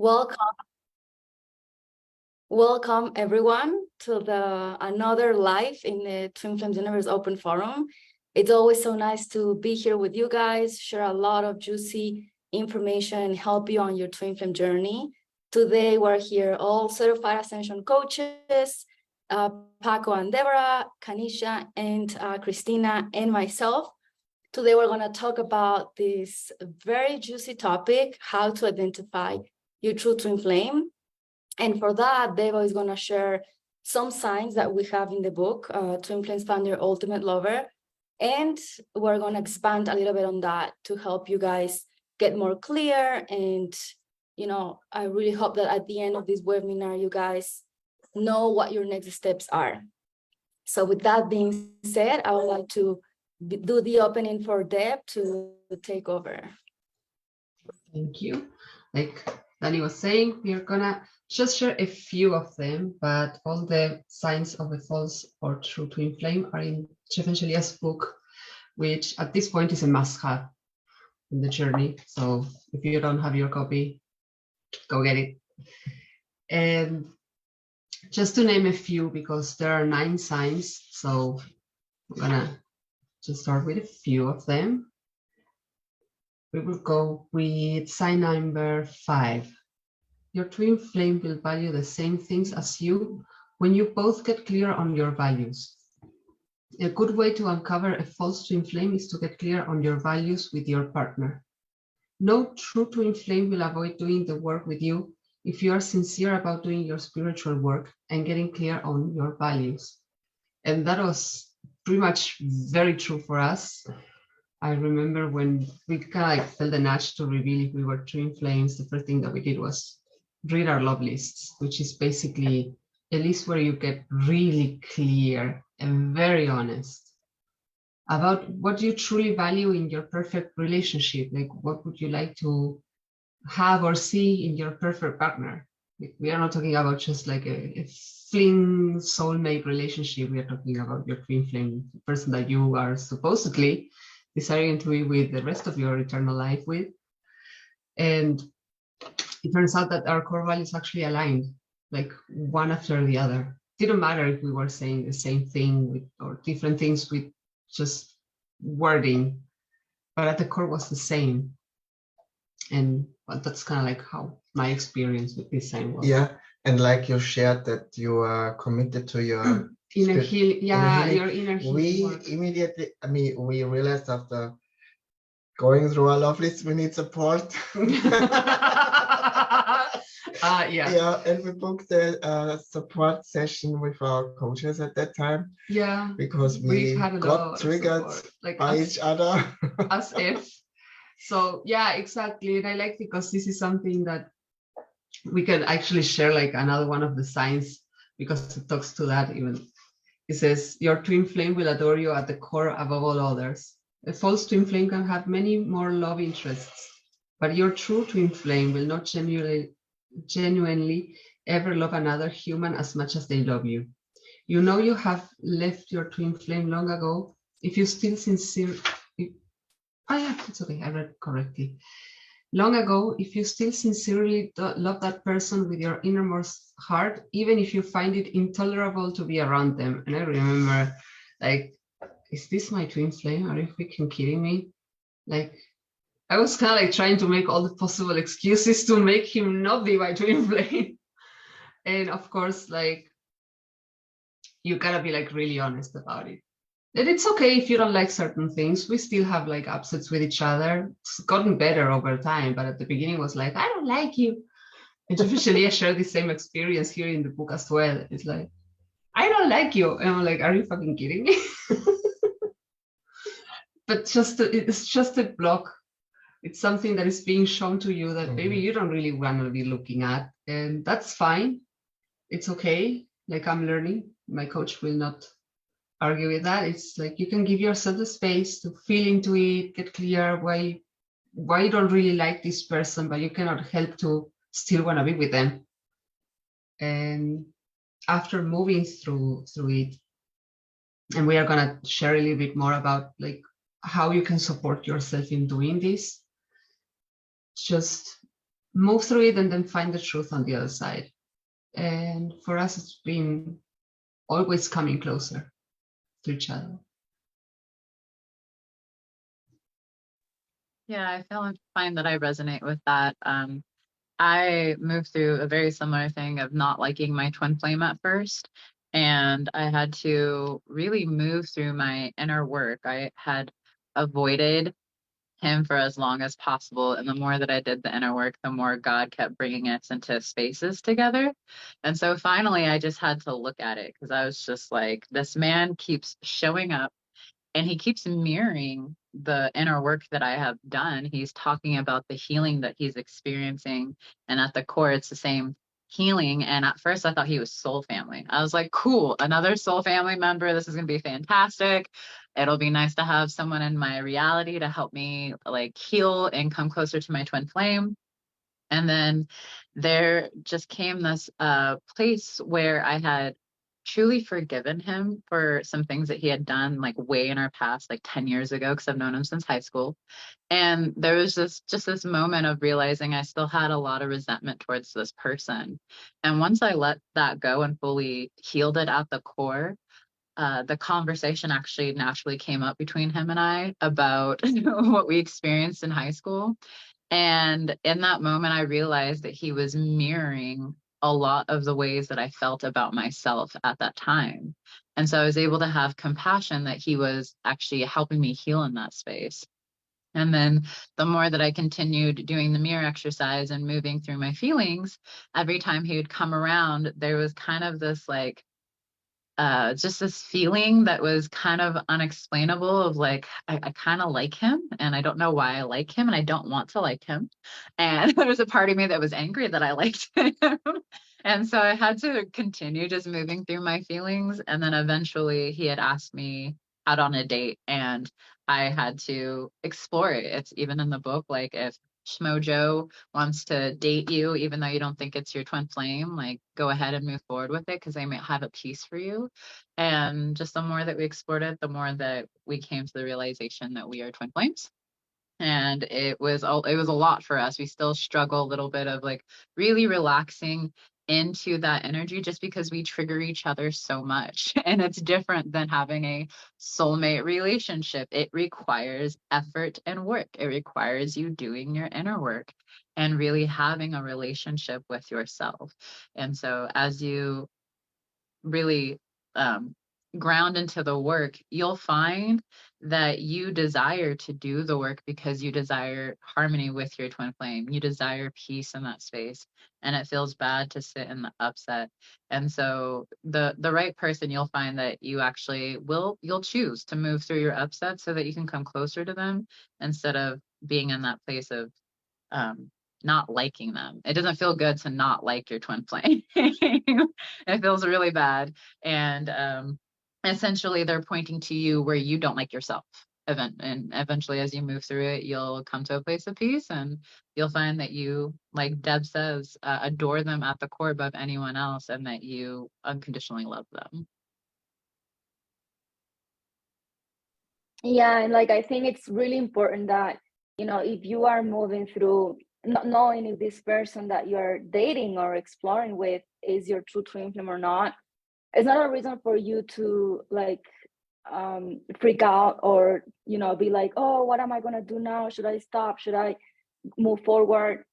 Welcome, welcome everyone to another live in the Twin Flames Universe Open Forum. It's always so nice to be here with you guys, share a lot of juicy information, and help you on your twin flame journey. Today we're here all certified ascension coaches, Paco and Deborah, Kanisha and Christina and myself. Today we're going to talk about this very juicy topic, how to identify your true twin flame. And for that, Deva is going to share some signs that we have in the book, Twin Flames Find Your Ultimate Lover. And we're going to expand a little bit on that to help you guys get more clear. And, you know, I really hope that at the end of this webinar, you guys know what your next steps are. So with that being said, I would like to do the opening for Deb to take over. Thank you. Like Danny was saying, we're gonna just share a few of them, but all the signs of a false or true twin flame are in Chef book, which at this point is a must-have in the journey. So if you don't have your copy, go get it. And just to name a few, because there are 9 signs, so I'm gonna just start with a few of them. We will go with sign number 5. Your twin flame will value the same things as you when you both get clear on your values. A good way to uncover a false twin flame is to get clear on your values with your partner. No true twin flame will avoid doing the work with you if you are sincere about doing your spiritual work and getting clear on your values. And that was pretty much very true for us. I remember when we kind of like felt the nudge to reveal if we were twin flames, the first thing that we did was read our love lists, which is basically a list where you get really clear and very honest about what you truly value in your perfect relationship. Like, what would you like to have or see in your perfect partner? Like, we are not talking about just like a fling soulmate relationship. We are talking about your twin flame, the person that you are supposedly desiring to be with the rest of your eternal life with. And it turns out that our core values actually aligned, like one after the other. It didn't matter if we were saying the same thing or different things with just wording, but at the core was the same. And that's kind of like how my experience with this sign was. Yeah, and like you shared that you are committed to your inner healing. Yeah, your inner healing. We work. Immediately, we realized after going through our love list, we need support. Yeah, and we booked a support session with our coaches at that time. Yeah, because we got triggered like by each other. As if. So yeah, exactly. And I like because this is something that we can actually share, like another one of the signs, because it talks to that even. It says, your twin flame will adore you at the core above all others. A false twin flame can have many more love interests, but your true twin flame will not genuinely ever love another human as much as they love you. You know you have left your twin flame long ago if you still it's okay, I read correctly. Long ago, if you still sincerely love that person with your innermost heart, even if you find it intolerable to be around them. And I remember, like, is this my twin flame? Are you freaking kidding me? Like, I was kind of like trying to make all the possible excuses to make him not be my twin flame. And of course, like, you gotta be like really honest about it. And it's okay if you don't like certain things. We still have like upsets with each other. It's gotten better over time, but at the beginning was like, I don't like you. And officially I share the same experience here in the book as well. It's like, I don't like you. And I'm like, are you fucking kidding me? But it's just a block. It's something that is being shown to you that maybe you don't really want to be looking at. And that's fine. It's okay. Like, I'm learning. My coach will not argue with that. It's like you can give yourself the space to feel into it, get clear why you don't really like this person, but you cannot help to still want to be with them. And after moving through it, and we are gonna share a little bit more about like how you can support yourself in doing this. Just move through it and then find the truth on the other side. And for us, it's been always coming closer to each other. Yeah, I find that I resonate with that. I moved through a very similar thing of not liking my twin flame at first. And I had to really move through my inner work. I had avoided him for as long as possible. And the more that I did the inner work, the more God kept bringing us into spaces together. And so finally, I just had to look at it because I was just like, this man keeps showing up and he keeps mirroring the inner work that I have done. He's talking about the healing that he's experiencing. And at the core, it's the same healing. And at first I thought he was soul family. I was like, cool, another soul family member. This is going to be fantastic. It'll be nice to have someone in my reality to help me like heal and come closer to my twin flame. And then there just came this place where I had truly forgiven him for some things that he had done like way in our past, like 10 years ago, because I've known him since high school. And there was just this moment of realizing I still had a lot of resentment towards this person. And once I let that go and fully healed it at the core, the conversation actually naturally came up between him and I about what we experienced in high school. And in that moment, I realized that he was mirroring a lot of the ways that I felt about myself at that time. And so I was able to have compassion that he was actually helping me heal in that space. And then the more that I continued doing the mirror exercise and moving through my feelings, every time he would come around, there was kind of this like, just this feeling that was kind of unexplainable of like, I kind of like him and I don't know why I like him and I don't want to like him. And there was a part of me that was angry that I liked him. And so I had to continue just moving through my feelings. And then eventually he had asked me out on a date and I had to explore it. It's even in the book, like if Schmo Joe wants to date you, even though you don't think it's your twin flame, like go ahead and move forward with it because they might have a piece for you. And just the more that we explored it, the more that we came to the realization that we are twin flames. And it was a lot for us. We still struggle a little bit of like really relaxing into that energy just because we trigger each other so much. And it's different than having a soulmate relationship. It requires effort and work. It requires you doing your inner work and really having a relationship with yourself. And so as you really ground into the work, you'll find that you desire to do the work because you desire harmony with your twin flame. You desire peace in that space, and it feels bad to sit in the upset. And so the right person, you'll find that you actually you'll choose to move through your upset so that you can come closer to them instead of being in that place of not liking them. It doesn't feel good to not like your twin flame. It feels really bad. And essentially they're pointing to you where you don't like yourself. And eventually as you move through it, you'll come to a place of peace and you'll find that you, like Deb says, adore them at the core above anyone else and that you unconditionally love them. Yeah, and like I think it's really important that, you know, if you are moving through not knowing if this person that you're dating or exploring with is your true twin flame or not, it's not a reason for you to like freak out or, you know, be like, oh, what am I gonna do now? Should I stop? Should I move forward?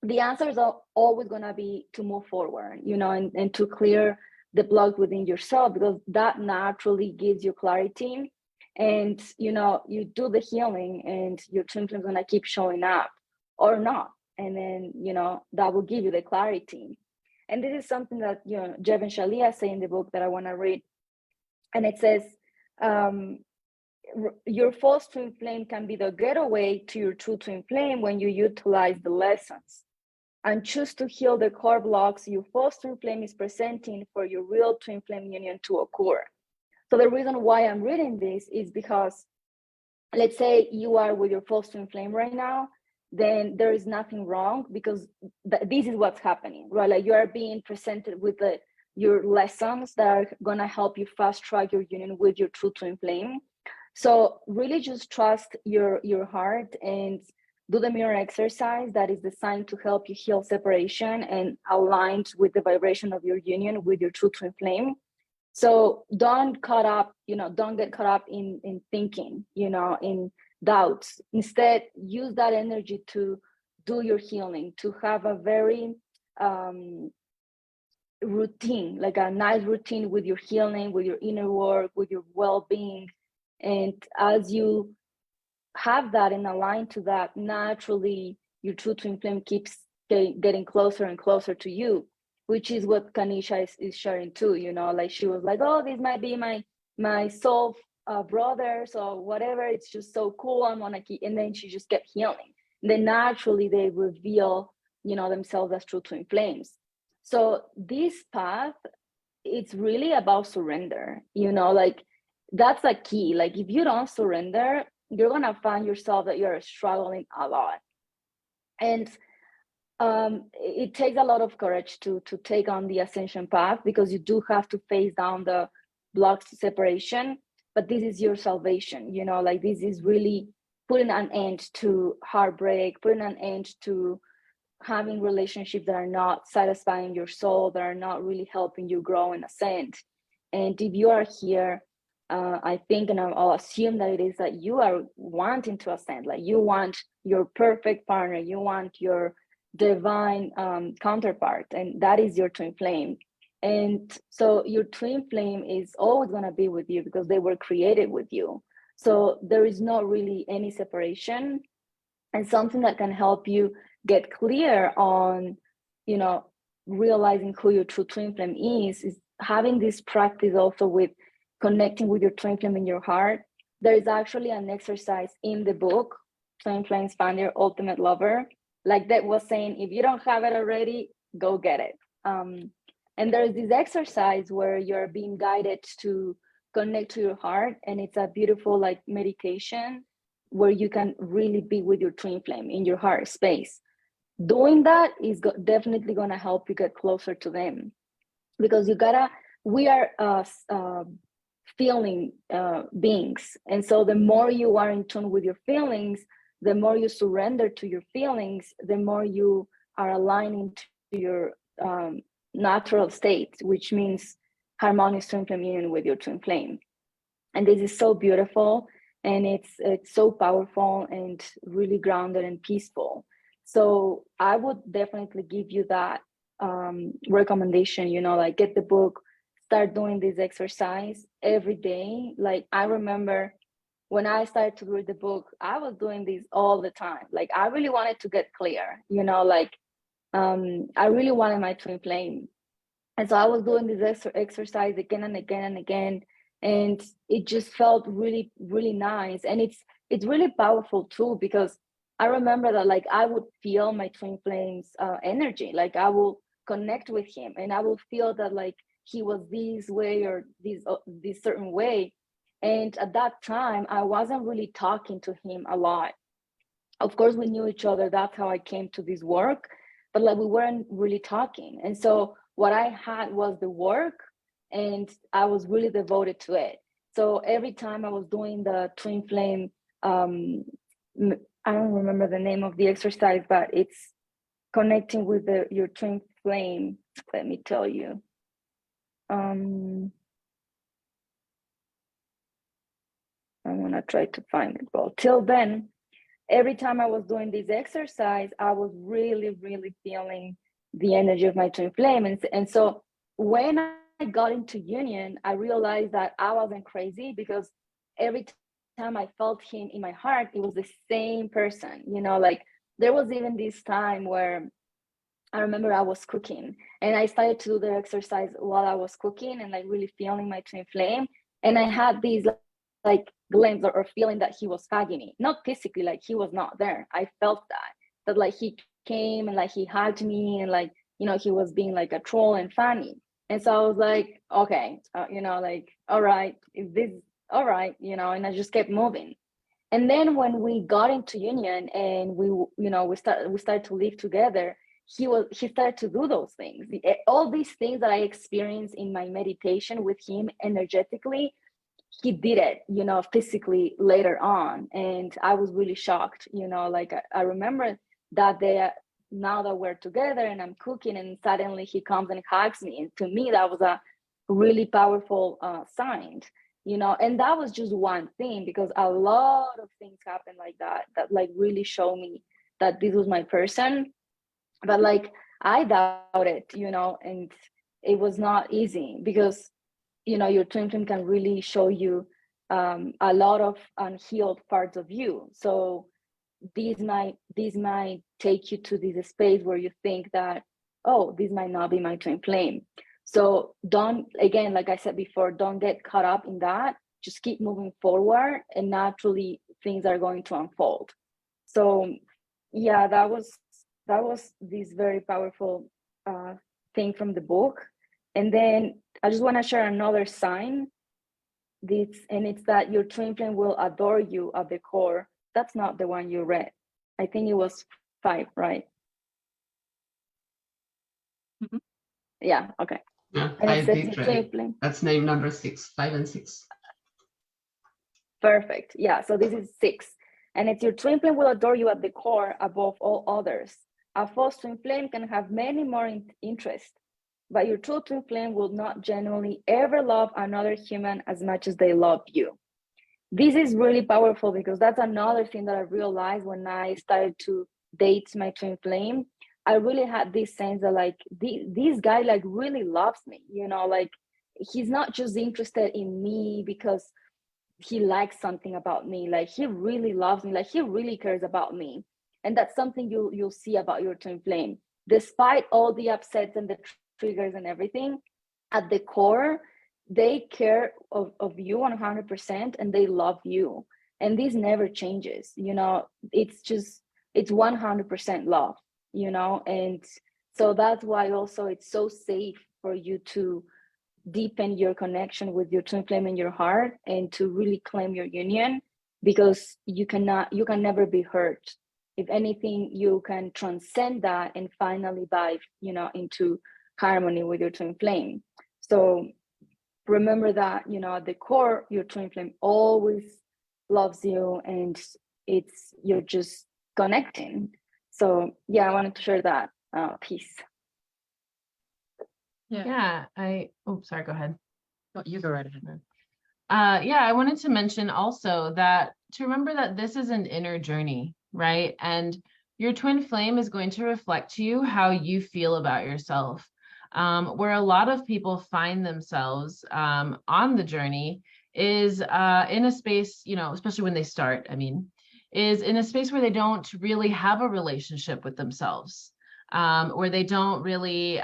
The answer is always gonna be to move forward, you know, and to clear the block within yourself, because that naturally gives you clarity. And you know, you do the healing and your twin flame is gonna keep showing up or not, and then you know that will give you the clarity. And this is something that, you know, Jeff and Shalia say in the book that I want to read, and it says your false twin flame can be the getaway to your true twin flame when you utilize the lessons and choose to heal the core blocks your false twin flame is presenting for your real twin flame union to occur. So the reason why I'm reading this is because, let's say you are with your false twin flame right now, then there is nothing wrong because this is what's happening, right? Like you are being presented with your lessons that are gonna help you fast track your union with your true twin flame. So really just trust your heart and do the mirror exercise that is designed to help you heal separation and aligned with the vibration of your union with your true twin flame. So don't get caught up in thinking, in doubts. Instead, use that energy to do your healing, to have a very routine, like a nice routine with your healing, with your inner work, with your well-being. And as you have that and align to that, naturally your true twin flame keeps getting closer and closer to you, which is what Kanisha is sharing too. Like she was like, oh, this might be my soul brothers or whatever. It's just so cool. I'm on a key. And then she just kept healing. And then naturally they reveal, themselves as true twin flames. So this path, it's really about surrender, like that's the key. Like if you don't surrender, you're going to find yourself that you're struggling a lot. And it takes a lot of courage to take on the ascension path, because you do have to face down the blocks to separation. But this is your salvation, like this is really putting an end to heartbreak, putting an end to having relationships that are not satisfying your soul, that are not really helping you grow and ascend. And if you are here, I think, and I'll assume that it is that you are wanting to ascend, like you want your perfect partner, you want your divine counterpart, and that is your twin flame. And so your twin flame is always going to be with you because they were created with you. So there is not really any separation. And something that can help you get clear on, realizing who your true twin flame is having this practice also with connecting with your twin flame in your heart. There is actually an exercise in the book, Twin Flames Find Your Ultimate Lover. Like that was saying, if you don't have it already, go get it. And there's this exercise where you're being guided to connect to your heart. And it's a beautiful like meditation where you can really be with your twin flame in your heart space. Doing that is definitely going to help you get closer to them, because we are feeling beings. And so the more you are in tune with your feelings, the more you surrender to your feelings, the more you are aligning to your natural state, which means harmonious twin flame union with your twin flame. And this is so beautiful, and it's so powerful and really grounded and peaceful. So I would definitely give you that recommendation, like get the book, start doing this exercise every day. Like I remember when I started to read the book, I was doing this all the time. Like I really wanted to get clear, I really wanted my twin flame. And so I was doing this exercise again and again and again. And it just felt really, really nice. And it's really powerful too, because I remember that like I would feel my twin flame's energy. Like I will connect with him and I will feel that like he was this way or this certain way. And at that time, I wasn't really talking to him a lot. Of course, we knew each other. That's how I came to this work. But like we weren't really talking. And so what I had was the work, and I was really devoted to it. So every time I was doing the twin flame, I don't remember the name of the exercise, but it's connecting with your twin flame. Let me tell you. I'm gonna try to find it. Well, till then, every time I was doing this exercise, I was really, really feeling the energy of my twin flame. And so when I got into union, I realized that I wasn't crazy, because every time I felt him in my heart, it was the same person. Like there was even this time where I remember I was cooking and I started to do the exercise while I was cooking and like really feeling my twin flame. And I had these like glimpse or feeling that he was hugging me, not physically, like he was not there. I felt that like he came and like he hugged me and like, he was being like a troll and funny. And so I was like, okay, like, all right, is this all right? And I just kept moving. And then when we got into union and we started to live together, he started to do those things. All these things that I experienced in my meditation with him energetically, he did it, you know, physically later on. And I was really shocked, you know, like I remember that day, now that we're together and I'm cooking, and suddenly he comes and hugs me. And to me, that was a really powerful sign, you know. And that was just one thing, because a lot of things happened like that, that like really show me that this was my person. But like I doubted, you know, and it was not easy, because you know, your twin flame can really show you a lot of unhealed parts of you. So these might take you to this space where you think that, oh, this might not be my twin flame. So don't, again, like I said before, don't get caught up in that. Just keep moving forward, and naturally things are going to unfold. So yeah, that was this very powerful thing from the book. And then I just want to share another sign. It's that your twin flame will adore you at the core. That's not the one you read. I think it was 5, right? Mhm. Yeah, okay. Yeah, And I it says did your read twin it. flame. That's name number 6, 5 and 6. Perfect. Yeah, so this is 6. And it's your twin flame will adore you at the core above all others. A false twin flame can have many more interests, but your true twin flame will not genuinely ever love another human as much as they love you. This is really powerful, because that's another thing that I realized when I started to date my twin flame. I really had this sense that like this guy like really loves me, you know, like he's not just interested in me because he likes something about me, like he really loves me, like he really cares about me. And that's something you'll see about your twin flame. Despite all the upsets and the triggers and everything, at the core they care of you 100%, and they love you. And this never changes, you know. It's 100% love, you know. And so that's why also it's so safe for you to deepen your connection with your twin flame in your heart, and to really claim your union, because you can never be hurt. If anything, you can transcend that and finally dive, you know, into harmony with your twin flame. So remember that, you know, at the core, your twin flame always loves you, and you're just connecting. So yeah, I wanted to share that piece. Yeah. Sorry, go ahead. Oh, you go right ahead. Yeah, I wanted to mention also that to remember that this is an inner journey, right? And your twin flame is going to reflect to you how you feel about yourself. Where a lot of people find themselves on the journey is in a space, you know, especially when they start, is in a space where they don't really have a relationship with themselves, where they don't really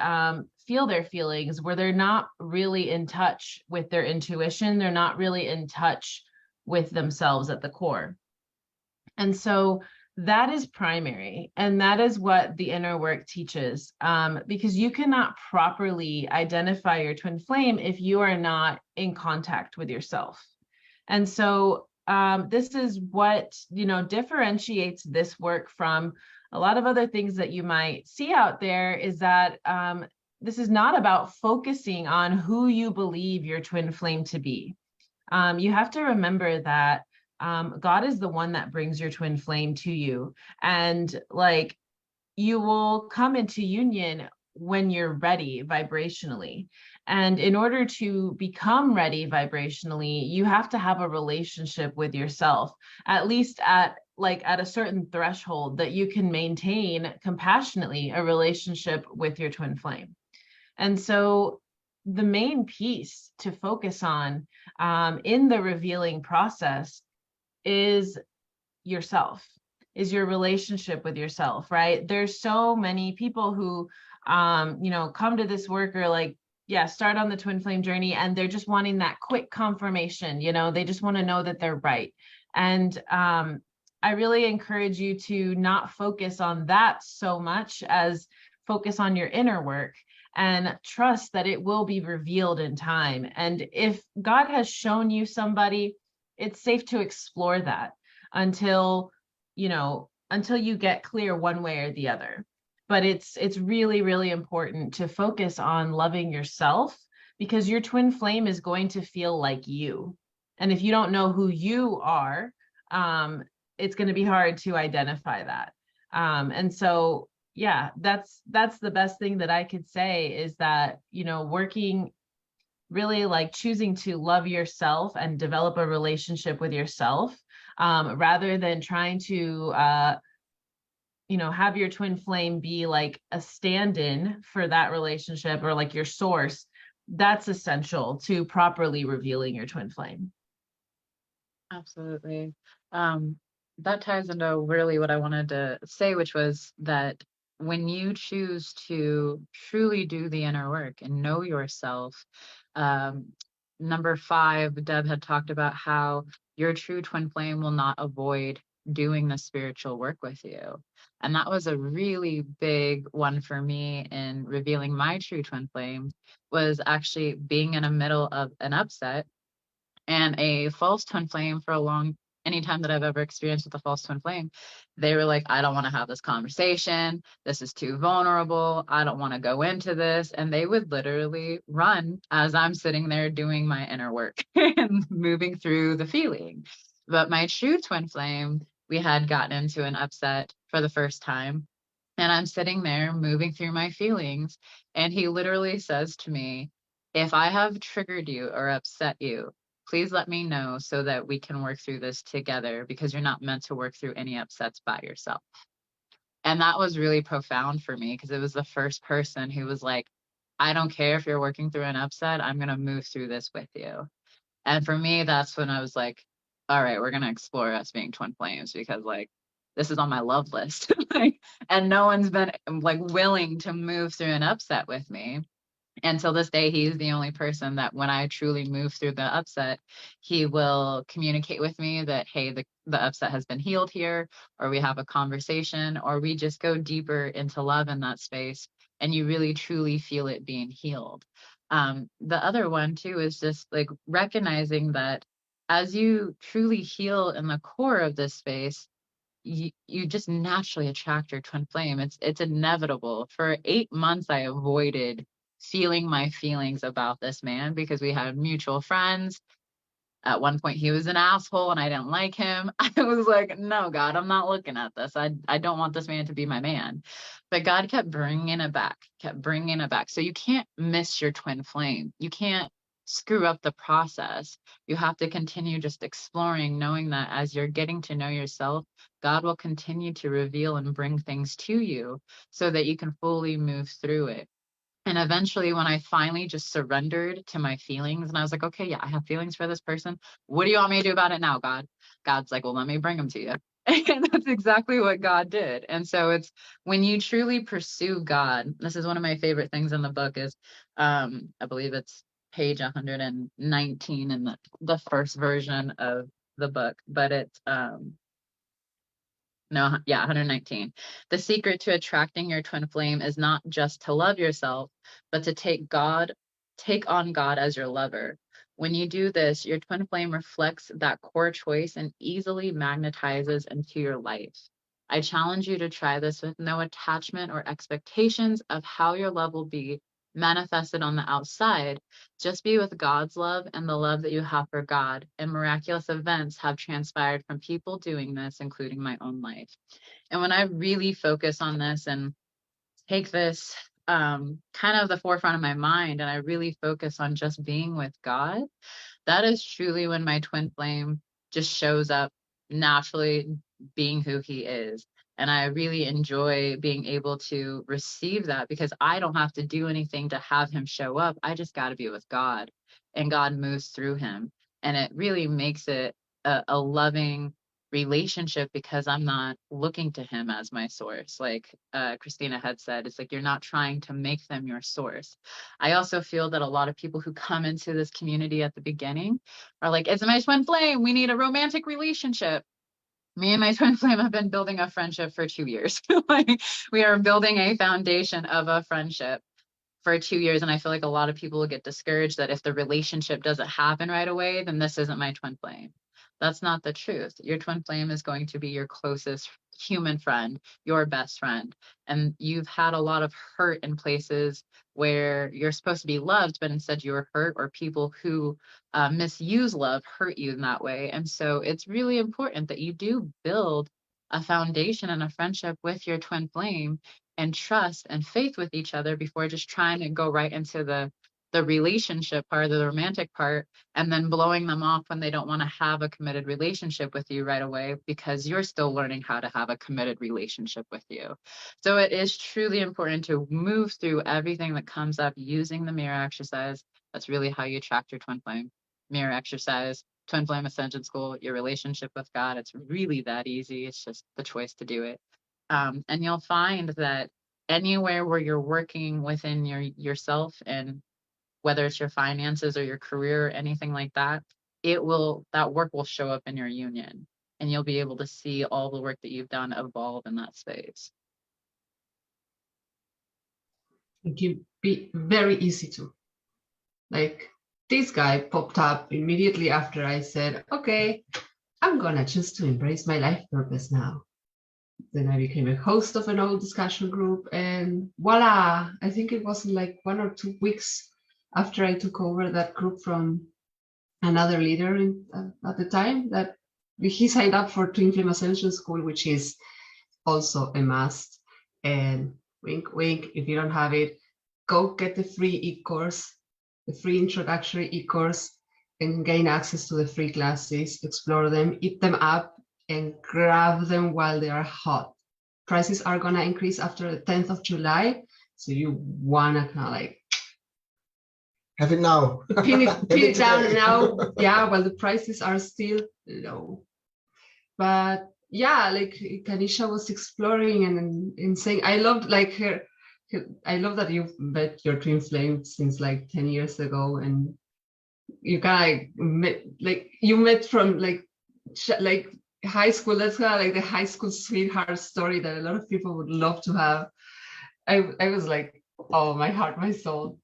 feel their feelings, where they're not really in touch with their intuition. They're not really in touch with themselves at the core. And so that is primary. And that is what the inner work teaches, because you cannot properly identify your twin flame if you are not in contact with yourself. And so this is what, you know, differentiates this work from a lot of other things that you might see out there, is that this is not about focusing on who you believe your twin flame to be. You have to remember that God is the one that brings your twin flame to you. And like, you will come into union when you're ready vibrationally. And in order to become ready vibrationally, you have to have a relationship with yourself, at least at a certain threshold that you can maintain compassionately a relationship with your twin flame. And so the main piece to focus on in the revealing process is yourself, is your relationship with yourself, right? There's so many people who, you know, come to this work or like, yeah, start on the twin flame journey, and they're just wanting that quick confirmation, you know, they just want to know that they're right. And I really encourage you to not focus on that so much as focus on your inner work and trust that it will be revealed in time. And if God has shown you somebody, it's safe to explore that until you get clear one way or the other. But it's really, really important to focus on loving yourself, because your twin flame is going to feel like you. And if you don't know who you are, it's going to be hard to identify that. And so, yeah, that's the best thing that I could say is that, you know, working really like choosing to love yourself and develop a relationship with yourself, rather than trying to, you know, have your twin flame be like a stand-in for that relationship or like your source. That's essential to properly revealing your twin flame. Absolutely. That ties into really what I wanted to say, which was that when you choose to truly do the inner work and know yourself, um, number 5, Deb had talked about how your true twin flame will not avoid doing the spiritual work with you. And that was a really big one for me in revealing my true twin flame, was actually being in the middle of an upset and a false twin flame. For a long, anytime that I've ever experienced with a false twin flame, they were like, I don't want to have this conversation. This is too vulnerable. I don't want to go into this. And they would literally run as I'm sitting there doing my inner work and moving through the feeling. But my true twin flame, we had gotten into an upset for the first time. And I'm sitting there moving through my feelings. And he literally says to me, if I have triggered you or upset you, please let me know so that we can work through this together, because you're not meant to work through any upsets by yourself. And that was really profound for me, because it was the first person who was like, I don't care if you're working through an upset, I'm going to move through this with you. And for me, that's when I was like, all right, we're going to explore us being twin flames, because like, this is on my love list. Like, and no one's been like willing to move through an upset with me. And till this day, he's the only person that when I truly move through the upset, he will communicate with me that, hey, the upset has been healed here, or we have a conversation, or we just go deeper into love in that space. And you really truly feel it being healed. The other one too is just like recognizing that as you truly heal in the core of this space, you just naturally attract your twin flame. It's inevitable. For 8 months, I avoided feeling my feelings about this man because we had mutual friends. At one point, he was an asshole and I didn't like him. I was like, no, God, I'm not looking at this. I don't want this man to be my man. But God kept bringing it back, kept bringing it back. So you can't miss your twin flame. You can't screw up the process. You have to continue just exploring, knowing that as you're getting to know yourself, God will continue to reveal and bring things to you so that you can fully move through it. And eventually, when I finally just surrendered to my feelings and I was like, okay, yeah, I have feelings for this person. What do you want me to do about it now, God? God's like, well, let me bring them to you. And that's exactly what God did. And so it's when you truly pursue God, this is one of my favorite things in the book is, I believe it's page 119 in the first version of the book, but it's, no, yeah, 119. The secret to attracting your twin flame is not just to love yourself, but to take on God as your lover. When you do this, your twin flame reflects that core choice and easily magnetizes into your life. I challenge you to try this with no attachment or expectations of how your love will be manifested on the outside. Just be with God's love and the love that you have for God. And miraculous events have transpired from people doing this, including my own life. And when I really focus on this and take this kind of the forefront of my mind, and I really focus on just being with God, that is truly when my twin flame just shows up naturally, being who he is. And I really enjoy being able to receive that because I don't have to do anything to have him show up. I just got to be with God, and God moves through him. And it really makes it a loving relationship because I'm not looking to him as my source. Like Christina had said, it's like you're not trying to make them your source. I also feel that a lot of people who come into this community at the beginning are like, it's my twin flame, we need a romantic relationship. Me and my twin flame have been building a friendship for 2 years. Like, we are building a foundation of a friendship for 2 years. And I feel like a lot of people will get discouraged that if the relationship doesn't happen right away, then this isn't my twin flame. That's not the truth. Your twin flame is going to be your closest human friend, your best friend. And you've had a lot of hurt in places where you're supposed to be loved, but instead you were hurt, or people who misuse love hurt you in that way. And so it's really important that you do build a foundation and a friendship with your twin flame, and trust and faith with each other before just trying to go right into the relationship part, the romantic part, and then blowing them off when they don't want to have a committed relationship with you right away, because you're still learning how to have a committed relationship with you. So it is truly important to move through everything that comes up using the mirror exercise. That's really how you attract your twin flame. Mirror exercise, twin flame ascension school, your relationship with God. It's really that easy. It's just the choice to do it. And you'll find that anywhere where you're working within yourself, and whether it's your finances or your career or anything like that, that work will show up in your union, and you'll be able to see all the work that you've done evolve in that space. It can be very easy to. Like, this guy popped up immediately after I said, okay, I'm gonna choose to embrace my life purpose now. Then I became a host of an old discussion group, and voila, I think it wasn't like 1 or 2 weeks after I took over that group from another leader at the time, that he signed up for Twin Flame Ascension School, which is also a must. And wink, wink, if you don't have it, go get the free e-course, the free introductory e-course, and gain access to the free classes, explore them, eat them up, and grab them while they are hot. Prices are gonna increase after the 10th of July, so you wanna kind of like have it now. pin it down now. Yeah, well, the prices are still low. But yeah, like Kanisha was exploring and saying, I loved like her. I love that you've met your twin flame since like 10 years ago, and you kind of met from like high school. That's kind of like the high school sweetheart story that a lot of people would love to have. I was like, oh, my heart, my soul.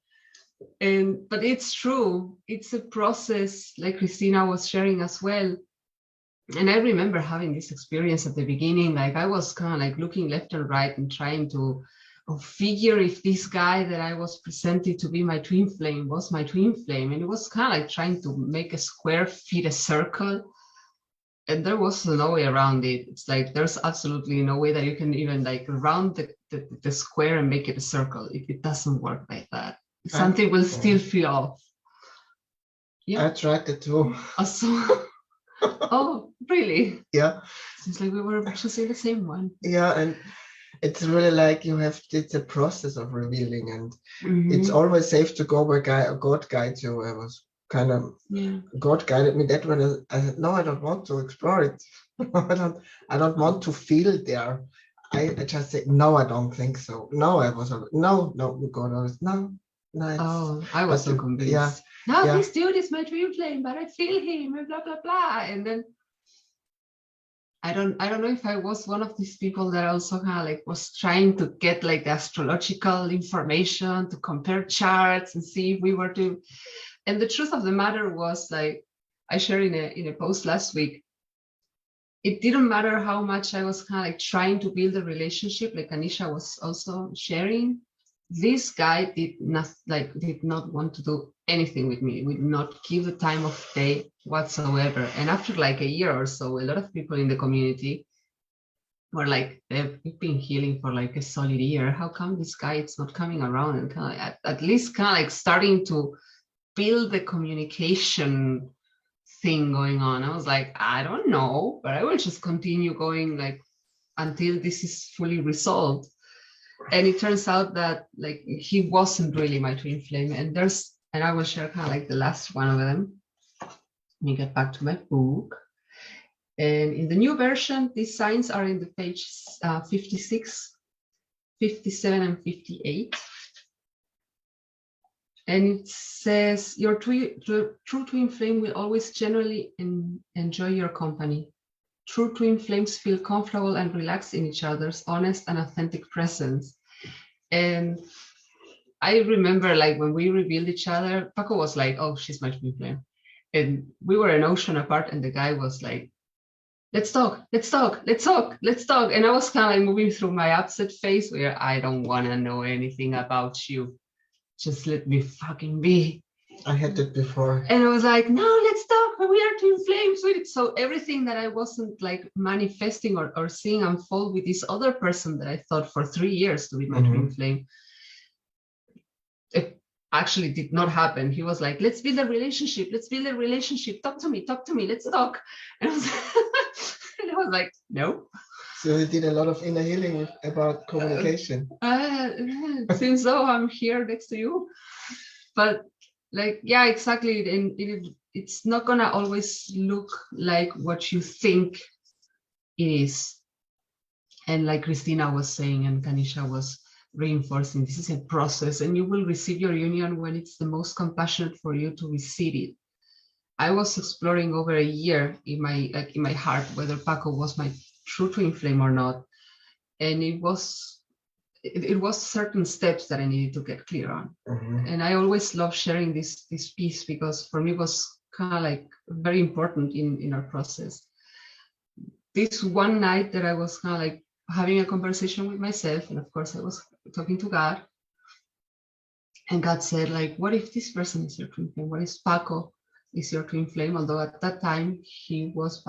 But it's true. It's a process, like Christina was sharing as well. And I remember having this experience at the beginning. Like, I was kind of like looking left and right and trying to figure if this guy that I was presented to be my twin flame was my twin flame. And it was kind of like trying to make a square fit a circle. And there was no way around it. It's like there's absolutely no way that you can even like round the square and make it a circle. It doesn't work like that. Something will still feel off. Yeah, I tried it too. Oh, really? Yeah. Seems like we were choosing the same one. Yeah, and it's really like it's a process of revealing, and it's always safe to go where God guides you. I was kind of God guided me that when I said, no, I don't want to explore it. I don't want to feel there. I just said, no, I don't think so. No, I was no, God always no. Oh, I was so convinced. Yeah. No, this dude is my twin flame, but I feel him and blah blah blah. And then I don't know if I was one of these people that also kind of like was trying to get like astrological information to compare charts and see if we were to. And the truth of the matter was, like I shared in a post last week, it didn't matter how much I was kind of like trying to build a relationship, like Anisha was also sharing. This guy did not want to do anything with me, would not give the time of day whatsoever. And after like a year or so, a lot of people in the community were like, we've been healing for like a solid year. How come this guy is not coming around? And kind of like, at least kind of like starting to build the communication thing going on. I was like, I don't know, but I will just continue going like until this is fully resolved. And it turns out that like he wasn't really my twin flame. And I will share kind of like the last one of them. Let me get back to my book. And in the new version, these signs are in the page 56, 57, and 58. And it says, your true twin flame will always genuinely enjoy your company. True twin flames feel comfortable and relaxed in each other's honest and authentic presence. And I remember like when we revealed each other, Paco was like, oh, she's my twin flame. And we were an ocean apart, and the guy was like, let's talk, let's talk, let's talk, let's talk. And I was kind of like moving through my upset phase where I don't want to know anything about you. Just let me fucking be. I had that before. And I was like, no, let's talk. We are twin flames with it. So everything that I wasn't like manifesting or seeing unfold with this other person that I thought for 3 years to be my twin flame, it actually did not happen. He was like, let's build a relationship. Let's build a relationship. Talk to me. Let's talk. And and I was like, no. So you did a lot of inner healing about communication. Seems so. I'm here next to you. But like, yeah, exactly. And it's not gonna always look like what you think it is. And like Christina was saying, and Kanisha was reinforcing, this is a process, and you will receive your union when it's the most compassionate for you to receive it. I was exploring over a year in my heart whether Paco was my true twin flame or not, and it was certain steps that I needed to get clear on. And I always love sharing this piece because for me it was kind of like very important in our process. This one night that I was kind of like having a conversation with myself, and of course I was talking to God, and God said, like, what if this person is your twin flame? What if Paco is your twin flame? Although at that time he was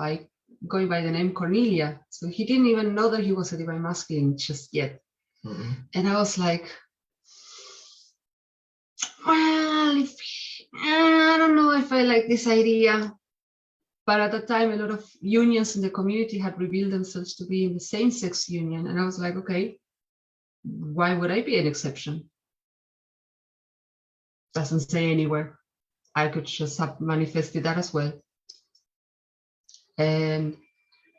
going by the name Cornelia, so he didn't even know that he was a divine masculine just yet. And I was like, well, I don't know if I like this idea. But at the time, a lot of unions in the community had revealed themselves to be in the same-sex union. And I was like, okay, why would I be an exception? Doesn't say anywhere. I could just have manifested that as well. And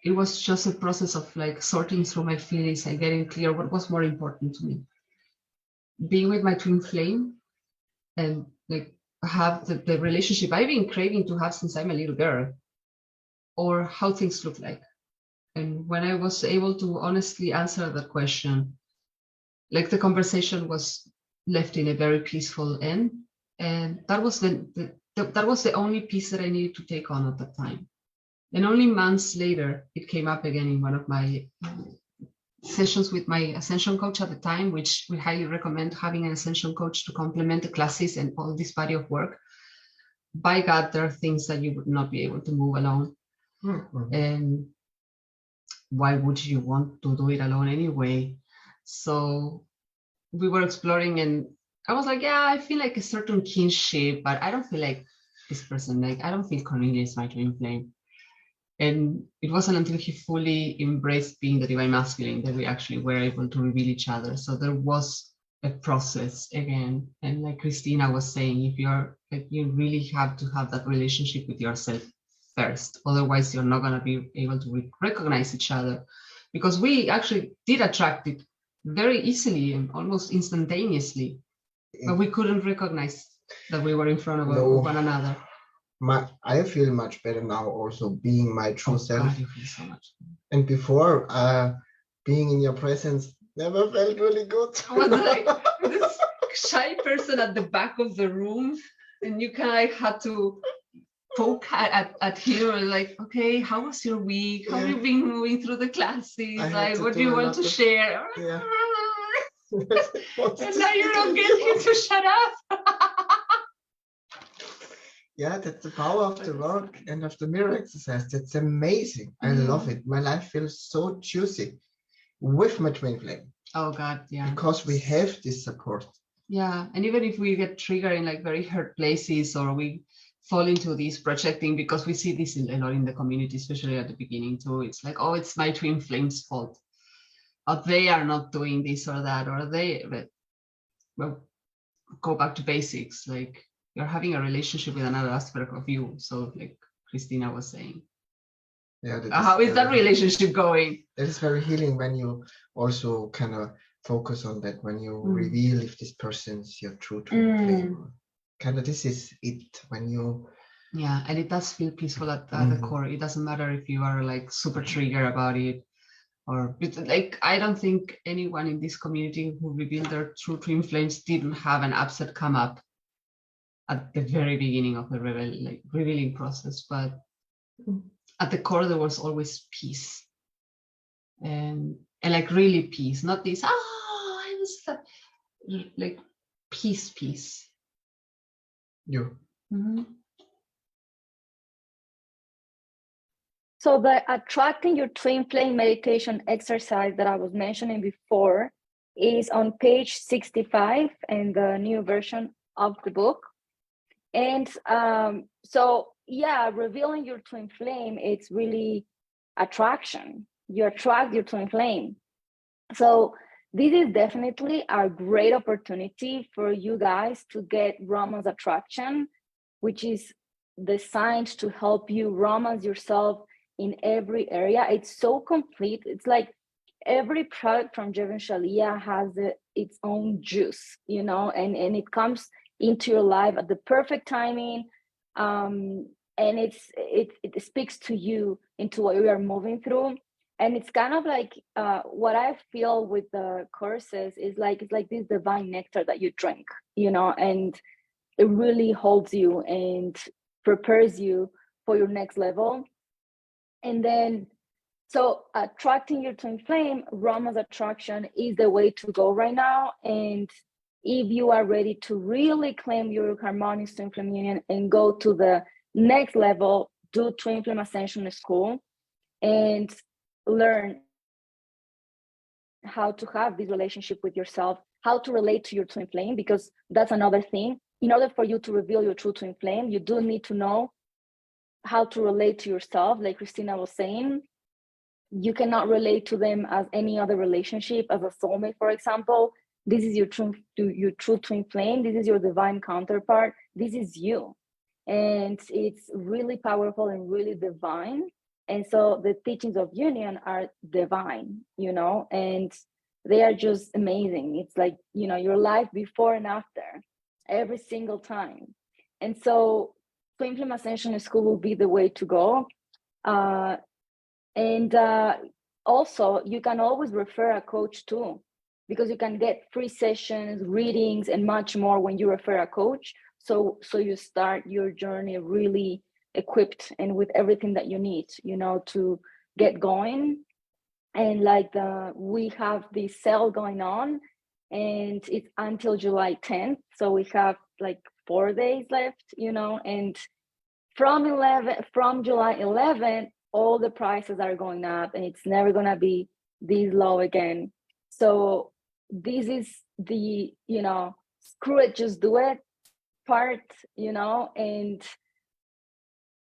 it was just a process of like sorting through my feelings and getting clear what was more important to me. Being with my twin flame and like have the relationship I've been craving to have since I'm a little girl, or how things look like. And when I was able to honestly answer that question, like the conversation was left in a very peaceful end. And that was that was the only piece that I needed to take on at that time. And only months later, it came up again in one of my sessions with my ascension coach at the time, which we highly recommend having an ascension coach to complement the classes and all this body of work. By God, there are things that you would not be able to move alone. And why would you want to do it alone anyway? So we were exploring, and I was like, yeah, I feel like a certain kinship, but I don't feel like this person, like I don't feel Cornelia is my twin flame. And it wasn't until he fully embraced being the divine masculine that we actually were able to reveal each other. So there was a process again. And like Christina was saying, if you're like, you really have to have that relationship with yourself first. Otherwise, you're not going to be able to recognize each other, because we actually did attract it very easily and almost instantaneously, but we couldn't recognize that we were in front of one another. I feel much better now, also being my true self. God, you feel so much. And before, being in your presence never felt really good. I was like this shy person at the back of the room, and you kind of had to poke at him and like, okay, how was your week? How have you been moving through the classes? Like, what do you want to share? Yeah. And now you don't get him to shut up. Yeah, that's the power of the work and of the mirror exercise. That's amazing. I love it. My life feels so juicy with my twin flame. Oh God, yeah. Because we have this support. Yeah, and even if we get triggered in like very hurt places, or we fall into this projecting, because we see this a lot in the community, especially at the beginning too. It's like, oh, it's my twin flame's fault. Or they are not doing this or that, or well, go back to basics. Like, you're having a relationship with another aspect of you. So like Christina was saying, yeah, how is that relationship going? That is very healing when you also kind of focus on that, when you reveal if this person's your true twin flame. Kind of this is it when you... Yeah, and it does feel peaceful at the core. It doesn't matter if you are like super triggered about it, or like, I don't think anyone in this community who revealed their true twin flames didn't have an upset come up. at the very beginning of the revealing process, but at the core there was always peace, and like really peace, not this I was like peace. You. So the attracting your twin flame meditation exercise that I was mentioning before is on page 65 in the new version of the book. And so, yeah, revealing your twin flame, it's really attraction. You attract your twin flame. So this is definitely a great opportunity for you guys to get romance attraction, which is designed to help you romance yourself in every area. It's so complete. It's like every product from Jevon Shalia has its own juice, you know, and it comes into your life at the perfect timing. And it speaks to you into what you are moving through. And it's kind of like what I feel with the courses is like, it's like this divine nectar that you drink, you know, and it really holds you and prepares you for your next level. And then, so attracting your twin flame, romance attraction is the way to go right now. And if you are ready to really claim your harmonious twin flame union and go to the next level, do twin flame ascension school and learn how to have this relationship with yourself, how to relate to your twin flame, because that's another thing. In order for you to reveal your true twin flame, you do need to know how to relate to yourself. Like Christina was saying, you cannot relate to them as any other relationship, as a soulmate, for example. This is your true twin flame. This is your divine counterpart. This is you. And it's really powerful and really divine. And so the teachings of union are divine, you know, and they are just amazing. It's like, you know, your life before and after every single time. And so Twin Flame Ascension School will be the way to go. And also, you can always refer a coach too, because you can get free sessions, readings, and much more when you refer a coach. So you start your journey really equipped and with everything that you need, you know, to get going. And like we have this sale going on, and it's until July 10th. So we have like 4 days left, you know, and from July 11th, all the prices are going up, and it's never gonna be this low again. So this is the, you know, screw it, just do it part, you know, and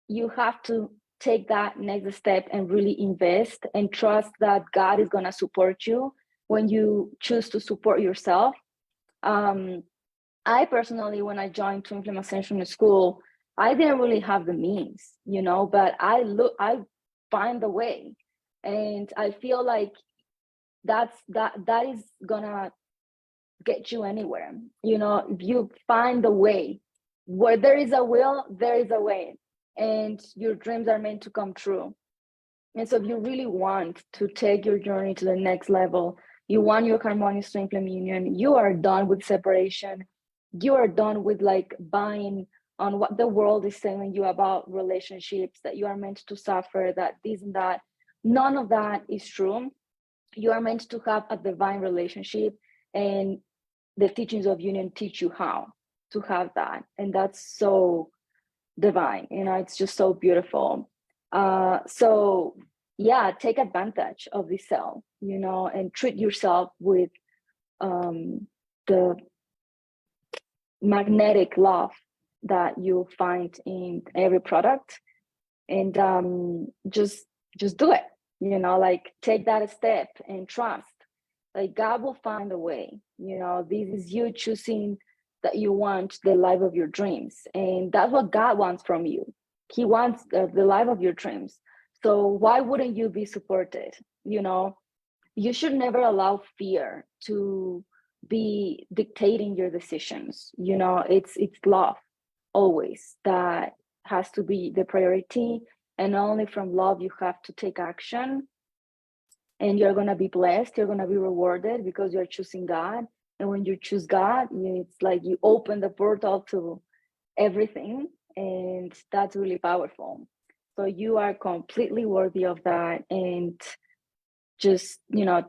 you have to take that next step and really invest and trust that God is gonna support you when you choose to support yourself. I personally, when I joined Twin Flame Ascension School, I didn't really have the means, you know, but I find the way, and I feel like that is gonna get you anywhere. You know, if you find the way, where there is a will, there is a way, and your dreams are meant to come true. And so if you really want to take your journey to the next level, you want your harmonious twin flame union, you are done with separation, you are done with like buying on what the world is telling you about relationships, that you are meant to suffer, that this and that. None of that is true. You are meant to have a divine relationship, and the teachings of union teach you how to have that. And that's so divine, you know, it's just so beautiful. So yeah, take advantage of this cell, you know, and treat yourself with the magnetic love that you find in every product. And just do it, you know, like take that step and trust, like God will find a way, you know. This is you choosing that you want the life of your dreams, and that's what God wants from you. He wants the life of your dreams. So why wouldn't you be supported? You know, you should never allow fear to be dictating your decisions. You know, it's love always that has to be the priority, and only from love you have to take action. And you're going to be blessed, you're going to be rewarded, because you're choosing God. And when you choose God, it's like you open the portal to everything, and that's really powerful. So you are completely worthy of that, and just,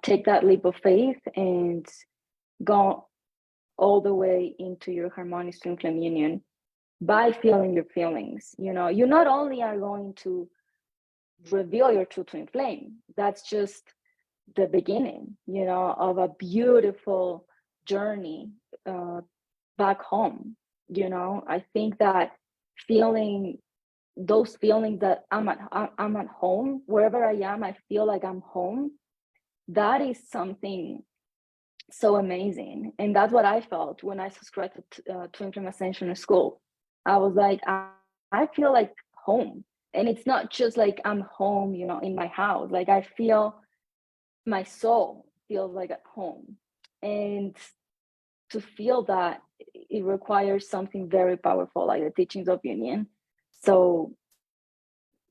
take that leap of faith and go all the way into your harmonious twin flame union by feeling your feelings. You not only are going to reveal your true twin flame, that's just the beginning, of a beautiful journey back home. I think that feeling those feelings that I'm at home, wherever I am, I feel like I'm home. That is something so amazing, and that's what I felt when I subscribed to Twin Flame Ascension in school. I was like, I feel like home, and it's not just like I'm home, in my house. Like I feel my soul feels like at home, and to feel that, it requires something very powerful, like the teachings of union. So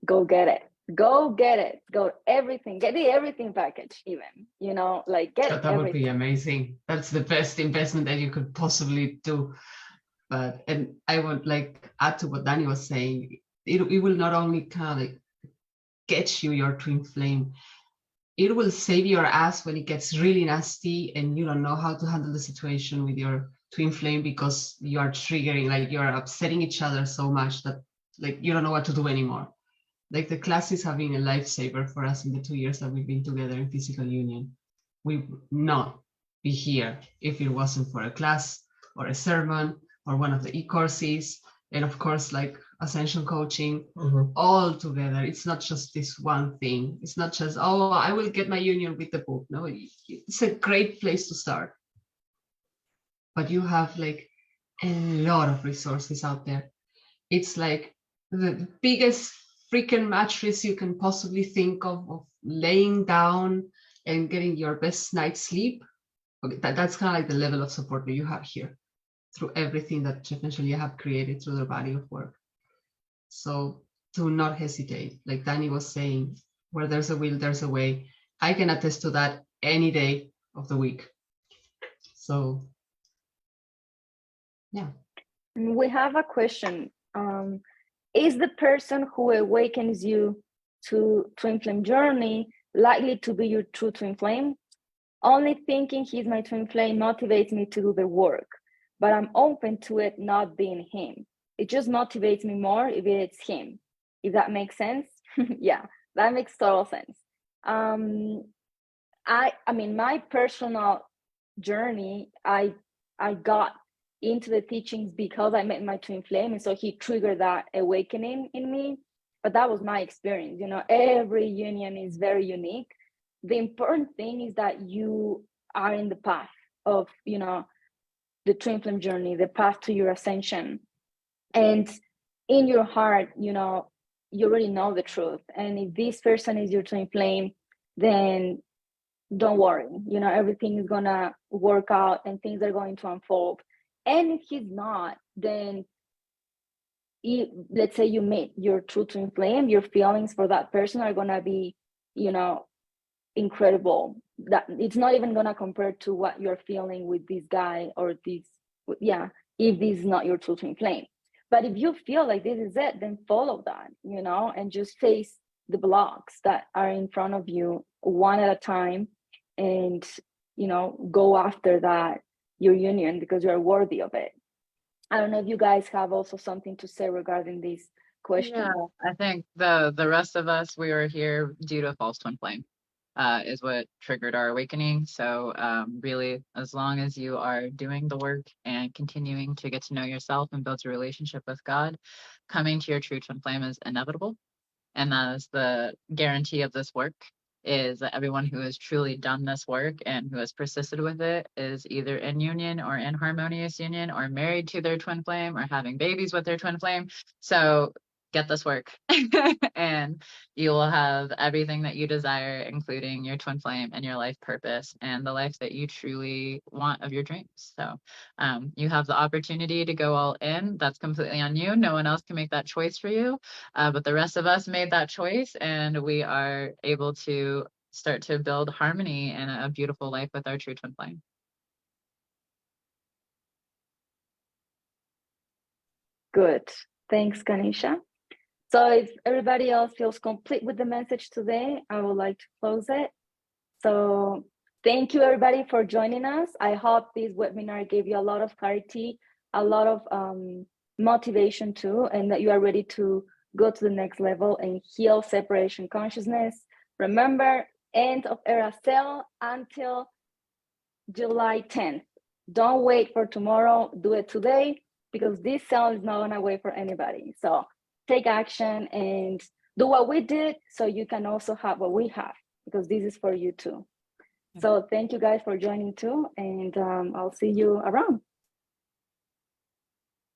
go get it. Go get it. Go everything. Get the everything package, even, like get That would be everything. amazing. That's the best investment that you could possibly do. But, and I would like add to what Danny was saying, it will not only kind of like get you your twin flame, it will save your ass when it gets really nasty and you don't know how to handle the situation with your twin flame because you are triggering, like you're upsetting each other so much that like you don't know what to do anymore. Like the classes have been a lifesaver for us in the 2 years that we've been together in physical union. We would not be here if it wasn't for a class or a sermon or one of the e-courses, and of course like ascension coaching, all together. It's not just this one thing. It's not just, oh, I will get my union with the book. No, it's a great place to start, but you have like a lot of resources out there. It's like the biggest freaking mattress you can possibly think of laying down and getting your best night's sleep. Okay, that's kind of like the level of support that you have here through everything that Jeff and Shelia have created through their body of work. So do not hesitate. Like Danny was saying, where there's a will, there's a way. I can attest to that any day of the week. So yeah. We have a question. Is the person who awakens you to twin flame journey likely to be your true twin flame? Only thinking he's my twin flame motivates me to do the work, but I'm open to it not being him. It just motivates me more if it's him. If that makes sense? Yeah, that makes total sense. I mean, my personal journey, I got into the teachings because I met my twin flame, and so he triggered that awakening in me. But that was my experience. Every union is very unique. The important thing is that you are in the path of, the twin flame journey, the path to your ascension. And in your heart, you already know the truth. And if this person is your twin flame, then don't worry, everything is gonna work out and things are going to unfold. And if he's not, then let's say you meet your true twin flame, your feelings for that person are gonna be, incredible. That it's not even gonna compare to what you're feeling with this guy or this, if this is not your true twin flame. But if you feel like this is it, then follow that, and just face the blocks that are in front of you one at a time, and go after that, your union, because you're worthy of it. I don't know if you guys have also something to say regarding this question. Yeah, I think the rest of us, we were here due to a false twin flame, is what triggered our awakening. So really, as long as you are doing the work and continuing to get to know yourself and build a relationship with God, coming to your true twin flame is inevitable. And that is the guarantee of this work, is that everyone who has truly done this work and who has persisted with it is either in union or in harmonious union or married to their twin flame or having babies with their twin flame. So get this work and you will have everything that you desire, including your twin flame and your life purpose and the life that you truly want of your dreams. So you have the opportunity to go all in. That's completely on you. No one else can make that choice for you. But the rest of us made that choice, and we are able to start to build harmony and a beautiful life with our true twin flame. Good. Thanks, Kanisha. So if everybody else feels complete with the message today, I would like to close it. So thank you everybody for joining us. I hope this webinar gave you a lot of clarity, a lot of motivation too, and that you are ready to go to the next level and heal separation consciousness. Remember, end of era sale until July 10th. Don't wait for tomorrow, do it today, because this sale is not gonna wait for anybody. So take action and do what we did so you can also have what we have, because this is for you too. So thank you guys for joining too, and I'll see you around.